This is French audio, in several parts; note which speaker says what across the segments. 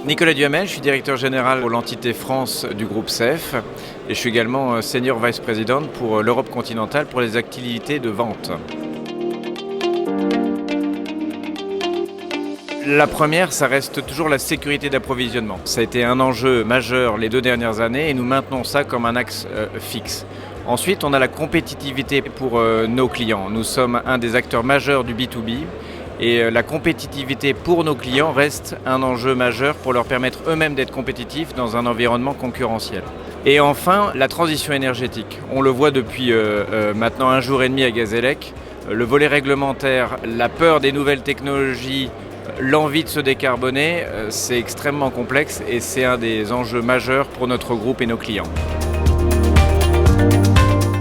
Speaker 1: Nicolas Duhamel, je suis directeur général pour l'entité France du groupe CEF et je suis également Senior Vice President pour l'Europe continentale pour les activités de vente. La première, ça reste toujours la sécurité d'approvisionnement. Ça a été un enjeu majeur les 2 dernières années et nous maintenons ça comme un axe fixe. Ensuite, on a la compétitivité pour nos clients. Nous sommes un des acteurs majeurs du B2B et la compétitivité pour nos clients reste un enjeu majeur pour leur permettre eux-mêmes d'être compétitifs dans un environnement concurrentiel. Et enfin, la transition énergétique. On le voit depuis maintenant 1 jour et demi à Gazélec. Le volet réglementaire, la peur des nouvelles technologies, l'envie de se décarboner, c'est extrêmement complexe et c'est un des enjeux majeurs pour notre groupe et nos clients.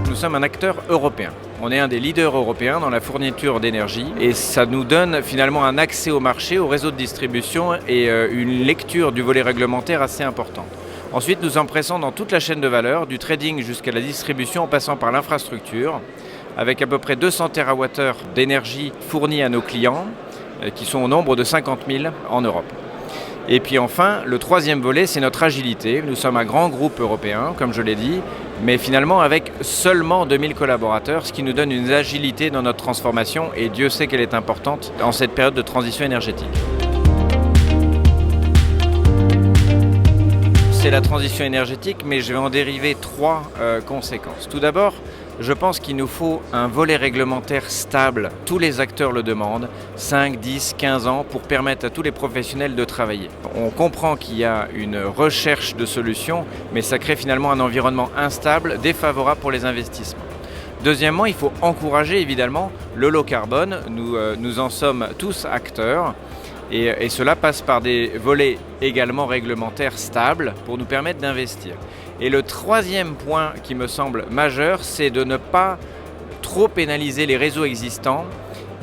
Speaker 1: Nous sommes un acteur européen. On est un des leaders européens dans la fourniture d'énergie et ça nous donne finalement un accès au marché, au réseau de distribution et une lecture du volet réglementaire assez importante. Ensuite, nous sommes présents dans toute la chaîne de valeur, du trading jusqu'à la distribution en passant par l'infrastructure, avec à peu près 200 TWh d'énergie fournie à nos clients, qui sont au nombre de 50 000 en Europe. Et puis enfin, le troisième volet, c'est notre agilité. Nous sommes un grand groupe européen, comme je l'ai dit, mais finalement avec seulement 2000 collaborateurs, ce qui nous donne une agilité dans notre transformation, et Dieu sait qu'elle est importante en cette période de transition énergétique. C'est la transition énergétique, mais je vais en dériver 3 conséquences. Tout d'abord, je pense qu'il nous faut un volet réglementaire stable. Tous les acteurs le demandent, 5, 10, 15 ans, pour permettre à tous les professionnels de travailler. On comprend qu'il y a une recherche de solutions, mais ça crée finalement un environnement instable, défavorable pour les investissements. Deuxièmement, il faut encourager évidemment le low carbone. Nous en sommes tous acteurs. Et cela passe par des volets également réglementaires stables pour nous permettre d'investir. Et le troisième point qui me semble majeur, c'est de ne pas trop pénaliser les réseaux existants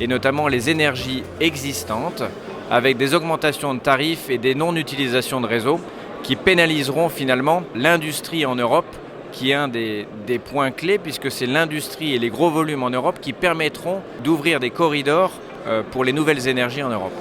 Speaker 1: et notamment les énergies existantes avec des augmentations de tarifs et des non-utilisations de réseaux qui pénaliseront finalement l'industrie en Europe, qui est un des points clés puisque c'est l'industrie et les gros volumes en Europe qui permettront d'ouvrir des corridors pour les nouvelles énergies en Europe.